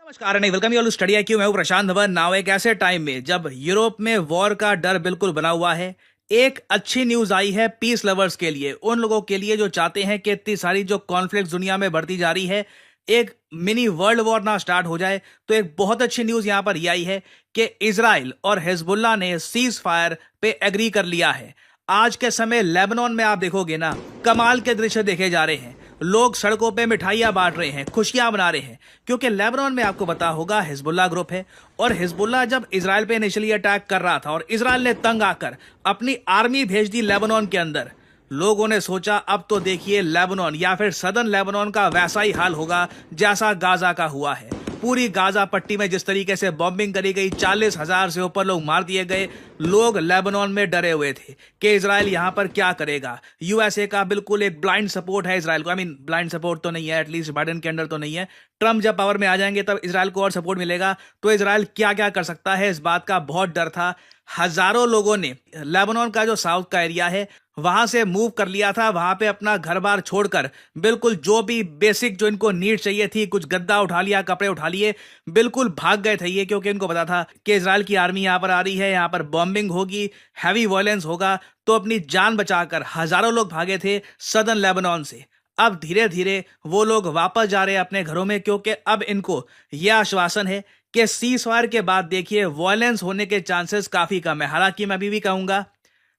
नमस्कार नहीं welcome you all study IQ। मैं हूं प्रशांत धवन। नाउ एक ऐसे टाइम में जब यूरोप में वॉर का डर बिल्कुल बना हुआ है, एक अच्छी न्यूज आई है पीस लवर्स के लिए, उन लोगों के लिए जो चाहते हैं कि इतनी सारी जो कॉन्फ्लिक्ट दुनिया में बढ़ती जा रही है, एक मिनी वर्ल्ड वॉर ना स्टार्ट हो जाए। तो एक बहुत अच्छी न्यूज यहां पर यह आई है कि इजराइल और हिजबुल्लाह ने सीज फायर पे एग्री कर लिया है। आज के समय लेबनान में आप देखोगे ना, कमाल के दृश्य देखे जा रहे हैं। लोग सड़कों पे मिठाइयां बांट रहे हैं, खुशियां मना रहे हैं, क्योंकि लेबनान में आपको पता होगा हिजबुल्लाह ग्रुप है। और हिजबुल्लाह जब इजराइल पे इनिशियली अटैक कर रहा था और इजराइल ने तंग आकर अपनी आर्मी भेज दी लेबनान के अंदर, लोगों ने सोचा अब तो देखिए लेबनान या फिर सदर्न लेबनान का वैसा ही हाल होगा जैसा गाजा का हुआ है। पूरी गाजा पट्टी में जिस तरीके से बॉम्बिंग करी गई, 40,000 से ऊपर लोग मार दिए गए। लोग लेबनान में डरे हुए थे कि इजराइल यहां पर क्या करेगा। यूएसए का बिल्कुल एक ब्लाइंड सपोर्ट है इजराइल को। आई मीन ब्लाइंड सपोर्ट तो नहीं है, एटलीस्ट बाइडेन के अंडर तो नहीं है। ट्रम्प जब पावर में आ जाएंगे तब इजराइल को और सपोर्ट मिलेगा। तो इजराइल क्या क्या कर सकता है, इस बात का बहुत डर था। हजारों लोगों ने लेबनान का जो साउथ का एरिया है वहां से मूव कर लिया था। वहां पे अपना घर बार छोड़कर बिल्कुल जो भी बेसिक जो इनको नीड चाहिए थी, कुछ गद्दा उठा लिया, कपड़े उठा लिए, बिल्कुल भाग गए थे ये, क्योंकि इनको पता था कि इजराइल की आर्मी यहां पर आ रही है, यहां पर बॉम्बिंग होगी, हैवी वायलेंस होगा। तो अपनी जान बचाकर हजारों लोग भागे थे सदर्न लेबनान से। अब धीरे धीरे वो लोग वापस जा रहे हैं अपने घरों में, क्योंकि अब इनको यह आश्वासन है कि सीज फायर के बाद देखिए वायलेंस होने के चांसेस काफी कम है। हालांकि मैं अभी भी कहूंगा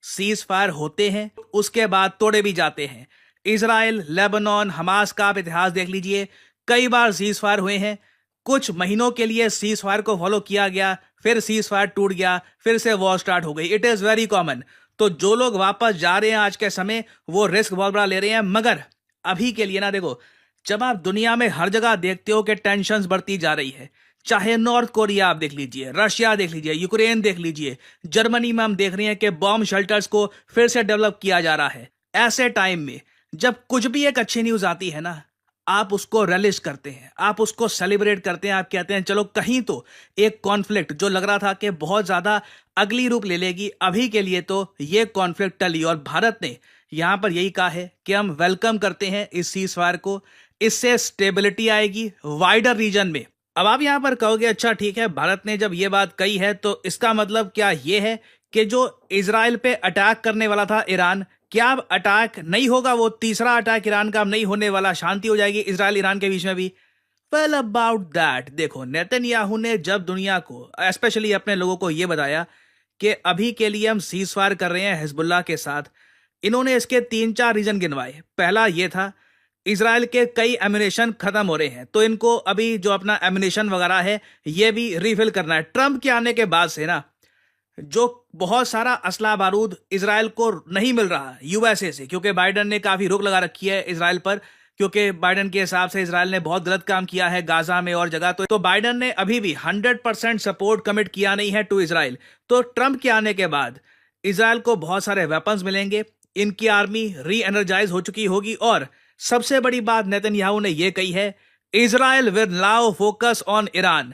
सीज फायर होते हैं, उसके बाद तोड़े भी जाते हैं। इजराइल, लेबनान, हमास का आप इतिहास देख लीजिए, कई बार सीज फायर हुए हैं। कुछ महीनों के लिए सीज फायर को फॉलो किया गया, फिर सीज फायर टूट गया, फिर से वॉर स्टार्ट हो गई। It is very common. तो जो लोग वापस जा रहे हैं आज के समय, वो रिस्क बहुत बड़ा ले रहे हैं। मगर अभी के लिए ना देखो, जब आप दुनिया में हर जगह देखते हो कि टेंशन बढ़ती जा रही है, चाहे नॉर्थ कोरिया आप देख लीजिए, रशिया देख लीजिए, यूक्रेन देख लीजिए, जर्मनी में हम देख रहे हैं कि बॉम्ब शेल्टर्स को फिर से डेवलप किया जा रहा है। ऐसे टाइम में जब कुछ भी एक अच्छी न्यूज आती है ना, आप उसको रिलिश करते हैं, आप उसको सेलिब्रेट करते हैं। आप कहते हैं चलो कहीं तो एक कॉन्फ्लिक्ट जो लग रहा था कि बहुत ज्यादा अगली रूप ले लेगी, अभी के लिए तो ये कॉन्फ्लिक्ट टली। और भारत ने यहां पर यही कहा है कि हम वेलकम करते हैं इस सीज फायर को। इससे स्टेबिलिटी आएगी वाइडर रीजन में। अब आप यहां पर कहोगे अच्छा ठीक है, भारत ने जब ये बात कही है तो इसका मतलब क्या ये है कि जो इजराइल पे अटैक करने वाला था ईरान, क्या अब अटैक नहीं होगा? वो तीसरा अटैक ईरान का अब नहीं होने वाला, शांति हो जाएगी इजराइल ईरान के बीच में भी? वेल अबाउट दैट, देखो नेतन्याहू ने जब दुनिया को, स्पेशली अपने लोगों को ये बताया कि अभी के लिए हम सीज फायर कर रहे हैं हिजबुल्लाह के साथ, इन्होंने इसके 3-4 रीजन गिनवाए। पहला ये था इजराइल के कई एम्यूनेशन खत्म हो रहे हैं, तो इनको अभी जो अपना एम्यूनेशन वगैरह है ये भी रिफिल करना है। ट्रंप के आने के बाद से ना जो बहुत सारा असला बारूद इजराइल को नहीं मिल रहा यूएसए से, क्योंकि बाइडन ने काफी रोक लगा रखी है इजराइल पर, क्योंकि बाइडन के हिसाब से इजराइल ने बहुत गलत काम किया है गाजा में और जगह। तो बाइडन ने अभी भी 100% सपोर्ट कमिट किया नहीं है टू इजराइल। तो ट्रंप के आने के बाद इजराइल को बहुत सारे वेपन्स मिलेंगे, इनकी आर्मी री एनर्जाइज हो चुकी होगी। और सबसे बड़ी बात नेतन्याहू ने यह कही है, Israel will now focus on Iran.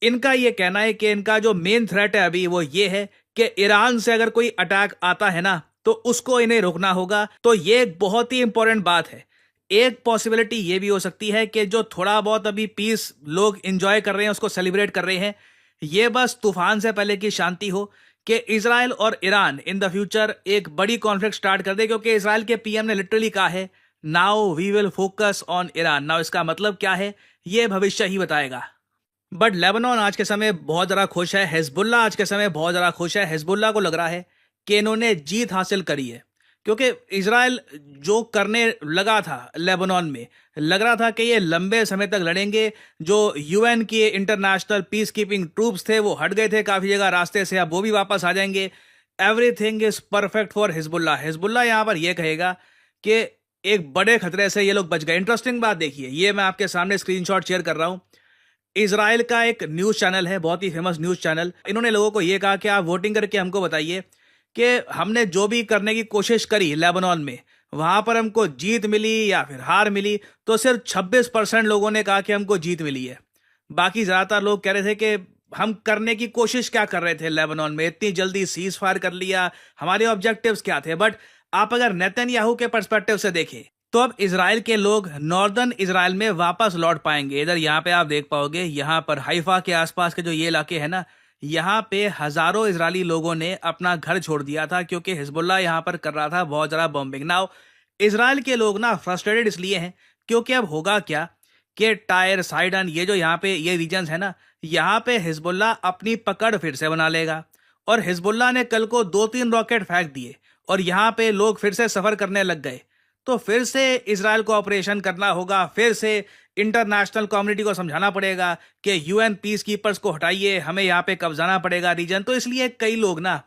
इनका यह कहना है कि इनका जो मेन थ्रेट है अभी वो ये है कि ईरान से अगर कोई अटैक आता है ना तो उसको इन्हें रोकना होगा। तो ये एक बहुत ही इंपॉर्टेंट बात है। एक पॉसिबिलिटी ये भी हो सकती है कि जो थोड़ा बहुत अभी पीस लोग एंजॉय कर रहे हैं, उसको सेलिब्रेट कर रहे हैं, ये बस तूफान से पहले की शांति हो कि इजराइल और ईरान इन द फ्यूचर एक बड़ी कॉन्फ्लिक्ट स्टार्ट कर दे। क्योंकि इजराइल के पीएम ने लिटरली कहा है now we will focus on Iran. Now इसका मतलब क्या है ये भविष्य ही बताएगा। बट लेबनान आज के समय बहुत ज़्यादा खुश है, हिजबुल्लाह आज के समय बहुत ज़्यादा खुश है। हिजबुल्लाह को लग रहा है कि इन्होंने जीत हासिल करी है, क्योंकि इजराइल जो करने लगा था लेबनान में, लग रहा था कि ये लंबे समय तक लड़ेंगे। जो यूएन की इंटरनेशनल पीस कीपिंग ट्रूप्स थे वो हट गए थे काफ़ी जगह रास्ते से, अब वो भी वापस आ जाएंगे। Everything is perfect for Hezbollah. Hezbollah यहाँ पर यह कहेगा कि एक बड़े खतरे से ये लोग बच गए। इंटरेस्टिंग बात देखिए, ये मैं आपके सामने स्क्रीनशॉट शेयर कर रहा हूं। इजराइल का एक न्यूज चैनल है, बहुत ही फेमस न्यूज चैनल, इन्होंने लोगों को यह कहा कि आप वोटिंग करके हमको बताइए कि हमने जो भी करने की कोशिश करी लेबनान में, वहां पर हमको जीत मिली या फिर हार मिली। तो सिर्फ 26% लोगों ने कहा कि हमको जीत मिली है। बाकी ज्यादातर लोग कह रहे थे कि हम करने की कोशिश क्या कर रहे थे लेबनान में, इतनी जल्दी सीज फायर कर लिया, हमारे ऑब्जेक्टिव्स क्या थे। बट आप अगर नेतन्याहू के पर्सपेक्टिव से देखें तो अब इजराइल के लोग नॉर्दर्न इजराइल में वापस लौट पाएंगे। इधर यहाँ पे आप देख पाओगे, यहाँ पर हाइफा के आसपास के जो ये इलाके हैं ना, यहाँ पे हजारों इजरायली लोगों ने अपना घर छोड़ दिया था क्योंकि हिजबुल्लाह यहाँ पर कर रहा था बहुत ज़्यादा बॉम्बिंग। नाउ इजराइल के लोग ना फ्रस्ट्रेटेड इसलिए हैं क्योंकि अब होगा क्या कि टायर, साइडन, ये जो यहाँ पे ये रीजन्स है ना, यहाँ पे हिजबुल्लाह अपनी पकड़ फिर से बना लेगा। और हिजबुल्लाह ने कल को 2-3 रॉकेट फेंक दिए और यहाँ पे लोग फिर से सफर करने लग गए, तो फिर से इजराइल को ऑपरेशन करना होगा, फिर से इंटरनेशनल कम्युनिटी को समझाना पड़ेगा कि यूएन पीस कीपर्स को हटाइए, हमें यहाँ पे कब्जाना पड़ेगा रीजन। तो इसलिए कई लोग ना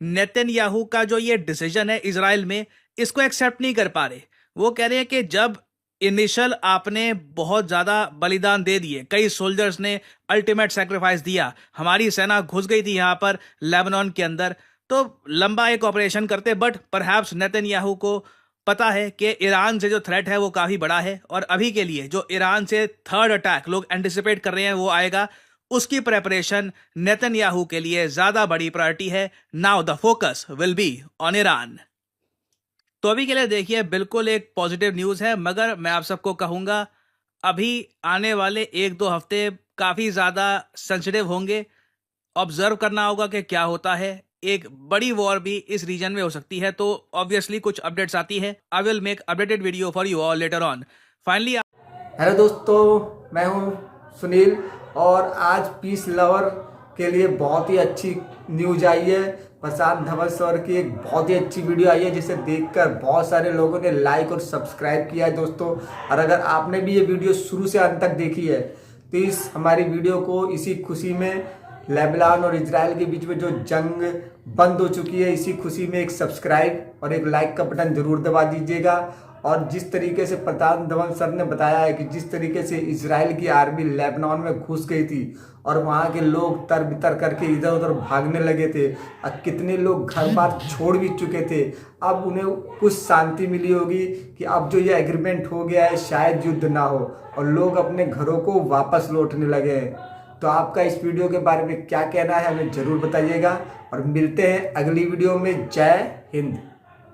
नेतन्याहू का जो ये डिसीजन है इजराइल में, इसको एक्सेप्ट नहीं कर पा रहे। वो कह रहे हैं कि जब इनिशियल आपने बहुत ज़्यादा बलिदान दे दिए, कई सोल्जर्स ने अल्टीमेट सेक्रीफाइस दिया, हमारी सेना घुस गई थी यहाँ पर लेबनान के अंदर, तो लंबा एक ऑपरेशन करते। बट परहैप्स नेतन्याहू को पता है कि ईरान से जो थ्रेट है वो काफ़ी बड़ा है और अभी के लिए जो ईरान से थर्ड अटैक लोग एंटिसिपेट कर रहे हैं वो आएगा, उसकी प्रेपरेशन नेतन्याहू के लिए ज़्यादा बड़ी प्रायोरिटी है। Now the focus will be on Iran. तो अभी के लिए देखिए, बिल्कुल एक पॉजिटिव न्यूज़ है, मगर मैं आप सबको कहूँगा अभी आने वाले 1-2 हफ्ते काफ़ी ज़्यादा सेंसिटिव होंगे। ऑब्जर्व करना होगा कि क्या होता है। एक बड़ी वॉर भी इस रीजन में हो सकती है, तो ऑब्वियसली कुछ अपडेट्स आती है। I will make updated video for you all later on. Finally hello दोस्तों, मैं हूं सुनील और आज पीस लवर के लिए बहुत ही अच्छी न्यूज आई है। प्रशांत धवन सर की एक बहुत ही अच्छी वीडियो आई है जिसे देखकर बहुत सारे लोगों ने लाइक और सब्सक्राइब किया है दोस्तों। और अगर आपने भी ये वीडियो शुरू से अंत तक देखी है तो इस हमारी वीडियो को इसी खुशी में, लेबनान और इजराइल के बीच में जो जंग बंद हो चुकी है, इसी खुशी में एक सब्सक्राइब और एक लाइक का बटन जरूर दबा दीजिएगा। और जिस तरीके से प्रशांत धवन सर ने बताया है कि जिस तरीके से इजराइल की आर्मी लेबनान में घुस गई थी और वहाँ के लोग तर बितर करके इधर उधर भागने लगे थे और कितने लोग घर बार छोड़ भी चुके थे, अब उन्हें कुछ शांति मिली होगी कि अब जो ये एग्रीमेंट हो गया है शायद युद्ध ना हो और लोग अपने घरों को वापस लौटने लगे हैं। तो आपका इस वीडियो के बारे में क्या कहना है हमें ज़रूर बताइएगा और मिलते हैं अगली वीडियो में। जय हिंद।